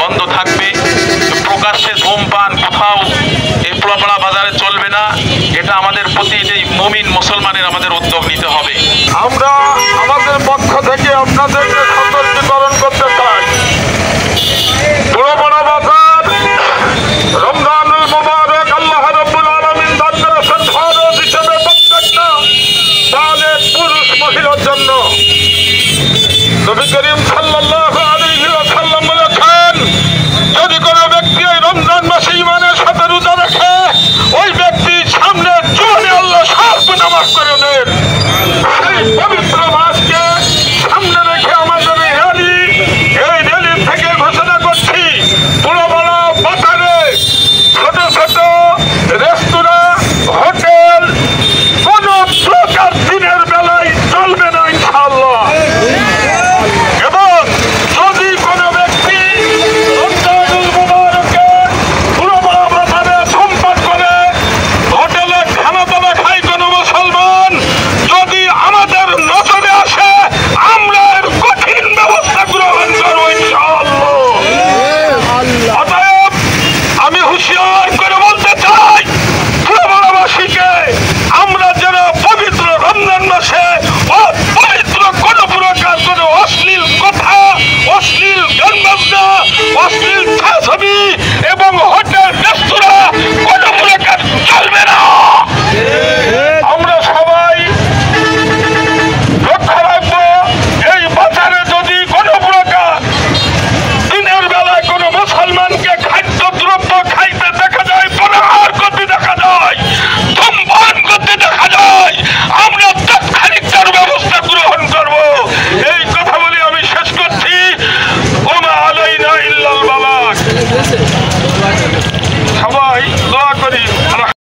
বন্ধ থাকবে। প্রকাশ্যে ধূমপান কোথাও এই পোড়াপাড়া বাজারে চলবে না। এটা আমাদের প্রতি যে মুমিন মুসলমানের আমাদের উদ্যোগ নিতে হবে। আমরা আমাদের পক্ষ থেকে আপনাদেরকে সতর্কীকরণ করতে চাই, পোড়াপাড়া বাজার রমজানুল মুবারক আল্লাহ রাব্বুল আলামিন দান করেছেন ফরজ হিসেবে প্রত্যেকটা বালেগ পুরুষ মহিলার জন্য। নবী করিম সাল্লাল্লাহু আলাইহি ওয়াসাল্লাম বলেছেন, যদি কোনো ব্যক্তি এই রমজান মাসে ঈমানের সাথে রোজা রাখে, ওই ব্যক্তি সামনে জীবনে আল্লাহ সব গুনাহ মাফ করে দেন। এই পবিত্র মাসকে সামনে রেখে আমাদের এই র্যালি থেকে ঘোষণা করছি, পোড়াপাড়া বাজারে ছোট ছোট রেস্তোরাঁ, হোটেল কোন প্রকার দিনের বেলায় চলবে না ইনশাআল্লাহ। এবং যদি কোনো ব্যক্তি রমজানুল মুবারকে পোড়াপাড়া বাজারে ধূমপান করে, হোটেলে খানা দানা খায় কোনো মুসলমান, যদি আমাদের নজরে আসে আমরা এর কঠিন ব্যবস্থা গ্রহণ করবো ইনশাআল্লাহ। অতএব আমি হুঁশিয়ার করে বলতে চাই, পোড়াপাড়াবাসীকে আমরা যেন পবিত্র রমজান মাসে অপবিত্র কোনো প্রকার কোনো অশ্লীল কথা, অশ্লীল গান বাজনা, অশ্লীল ছবি এবং হোটেল রেস্তোরাঁ কোনো প্রকার চলবে না। আমরা সবাই লক্ষ্য রাখবো, এই বাজারে যদি কোনো প্রকার দিনের বেলায় কোনো মুসলমানকে খাদ্য দ্রব্য খাইতে দেখা যায়, পানাহার করতে দেখা যায়, ধূমপান করতে দেখা যায়, আমরা তাৎক্ষণিক তার ব্যবস্থা গ্রহণ করব। এই কথা বলে আমি শেষ করছি। ওমা আলাইনা ইল্লাল বালাগ। সবাই দোয়া করি।